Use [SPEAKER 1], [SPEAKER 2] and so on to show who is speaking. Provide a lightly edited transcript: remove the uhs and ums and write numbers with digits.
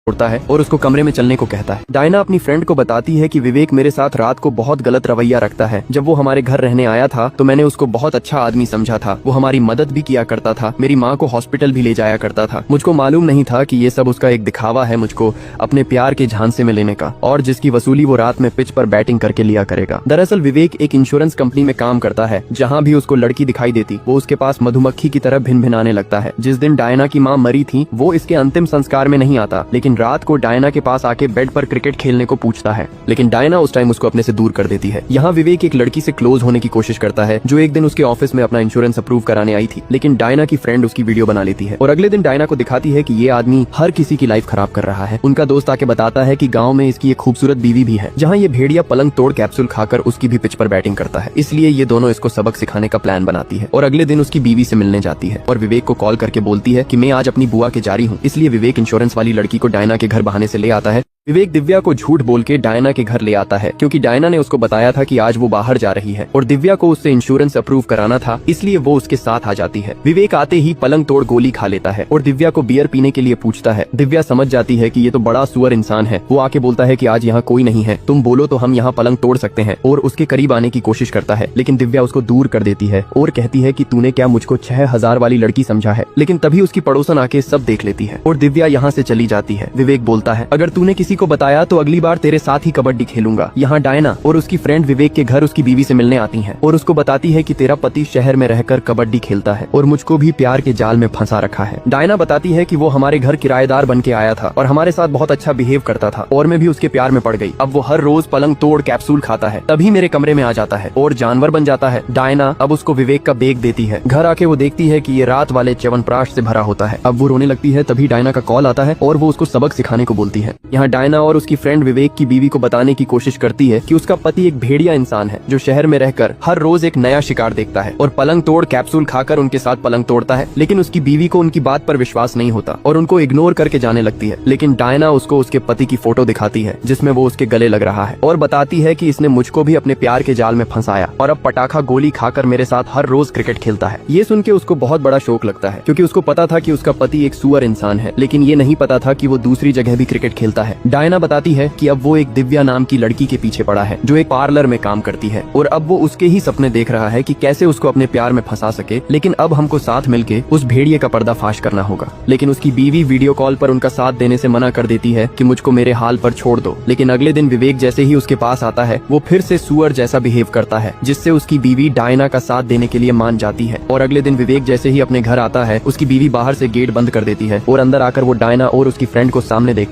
[SPEAKER 1] उड़ता है और उसको कमरे में चलने को कहता है। डायना अपनी फ्रेंड को बताती है कि विवेक मेरे साथ रात को बहुत गलत रवैया रखता है। जब वो हमारे घर रहने आया था तो मैंने उसको बहुत अच्छा आदमी समझा था। वो हमारी मदद भी किया करता था, मेरी माँ को हॉस्पिटल भी ले जाया करता था। मुझको मालूम नहीं था कि ये सब उसका एक दिखावा है मुझको अपने प्यार के झांसे में लेने का, और जिसकी वसूली वो रात में पिच पर बैटिंग करके लिया करेगा। दरअसल विवेक एक इंश्योरेंस कंपनी में काम करता है। जहाँ भी उसको लड़की दिखाई देती वो उसके पास मधुमक्खी की तरह भिन भिनाने लगता है। जिस दिन डायना की माँ मरी थी वो इसके अंतिम संस्कार में नहीं आता, लेकिन रात को डायना के पास आके बेड पर क्रिकेट खेलने को पूछता है, लेकिन डायना उस टाइम उसको अपने से दूर कर देती है। यहाँ विवेक एक लड़की से क्लोज होने की कोशिश करता है जो एक दिन उसके ऑफिस में अपना इंश्योरेंस अप्रूव कराने आई थी, लेकिन डायना की फ्रेंड उसकी वीडियो बना लेती है और अगले दिन डायना को दिखाती है कि ये आदमी हर किसी की लाइफ खराब कर रहा है। उनका दोस्त आके बताता है कि गाँव में इसकी एक खूबसूरत बीवी भी है, जहाँ ये भेड़िया पलंग तोड़ कैप्सूल खाकर उसकी भी पिच पर बैटिंग करता है। इसलिए ये दोनों इसको सबक सिखाने का प्लान बनाती है और अगले दिन उसकी बीवी से मिलने जाती है और विवेक को कॉल करके बोलती है कि मैं आज अपनी बुआ के जारी हूँ। इसलिए विवेक इंश्योरेंस वाली लड़की को डायना के घर बहाने से ले आता है। विवेक दिव्या को झूठ बोल के डायना के घर ले आता है क्योंकि डायना ने उसको बताया था कि आज वो बाहर जा रही है और दिव्या को उससे इंश्योरेंस अप्रूव कराना था, इसलिए वो उसके साथ आ जाती है। विवेक आते ही पलंग तोड़ गोली खा लेता है और दिव्या को बियर पीने के लिए पूछता है। दिव्या समझ जाती है कि ये तो बड़ा सुअर इंसान है। वो आके बोलता है कि आज यहाँ कोई नहीं है, तुम बोलो तो हम यहाँ पलंग तोड़ सकते हैं, और उसके करीब आने की कोशिश करता है, लेकिन दिव्या उसको दूर कर देती है और कहती है कि तूने क्या मुझको 6000 वाली लड़की समझा है। लेकिन तभी उसकी पड़ोसन आके सब देख लेती है और दिव्या यहाँ से चली जाती है। विवेक बोलता है अगर तूने किसी को बताया तो अगली बार तेरे साथ ही कबड्डी खेलूंगा। यहाँ डायना और उसकी फ्रेंड विवेक के घर उसकी बीवी से मिलने आती हैं और उसको बताती है कि तेरा पति शहर में रहकर कबड्डी खेलता है और मुझको भी प्यार के जाल में फंसा रखा है। डायना बताती है कि वो हमारे घर किराएदार बन के आया था और हमारे साथ बहुत अच्छा बिहेव करता था और मैं भी उसके प्यार में पड़ गई। अब वो हर रोज पलंग तोड़ कैप्सूल खाता है, तभी मेरे कमरे में आ जाता है और जानवर बन जाता है। डायना अब उसको विवेक का बेग देती है। घर आके वो देखती है कि ये रात वाले च्यवनप्राश से भरा होता है। अब वो रोने लगती है, तभी डायना का कॉल आता है और वो उसको सबक सिखाने को बोलती है। यहाँ डायना और उसकी फ्रेंड विवेक की बीवी को बताने की कोशिश करती है कि उसका पति एक भेड़िया इंसान है जो शहर में रहकर हर रोज एक नया शिकार देखता है और पलंग तोड़ कैप्सूल खाकर उनके साथ पलंग तोड़ता है, लेकिन उसकी बीवी को उनकी बात पर विश्वास नहीं होता और उनको इग्नोर करके जाने लगती है। लेकिन डायना उसको उसके पति की फोटो दिखाती है जिसमें वो उसके गले लग रहा है और बताती है कि इसने मुझको भी अपने प्यार के जाल में फंसाया और अब पटाखा गोली खाकर मेरे साथ हर रोज क्रिकेट खेलता है। ये सुन के उसको बहुत बड़ा शौक लगता है क्योंकि उसको पता था कि उसका पति एक सुअर इंसान है, लेकिन ये नहीं पता था कि वो दूसरी जगह भी क्रिकेट खेलता है। डायना बताती है कि अब वो एक दिव्या नाम की लड़की के पीछे पड़ा है जो एक पार्लर में काम करती है और अब वो उसके ही सपने देख रहा है कि कैसे उसको अपने प्यार में फंसा सके, लेकिन अब हमको साथ मिलके उस भेड़िए का पर्दाफाश करना होगा। लेकिन उसकी बीवी वीडियो कॉल पर उनका साथ देने से मना कर देती है कि मुझको मेरे हाल पर छोड़ दो। लेकिन अगले दिन विवेक जैसे ही उसके पास आता है वो फिर से सुअर जैसा बिहेव करता है, जिससे उसकी बीवी डायना का साथ देने के लिए मान जाती है। और अगले दिन विवेक जैसे ही अपने घर आता है उसकी बीवी बाहर से गेट बंद कर देती है और अंदर आकर वो डायना और उसकी फ्रेंड को सामने देख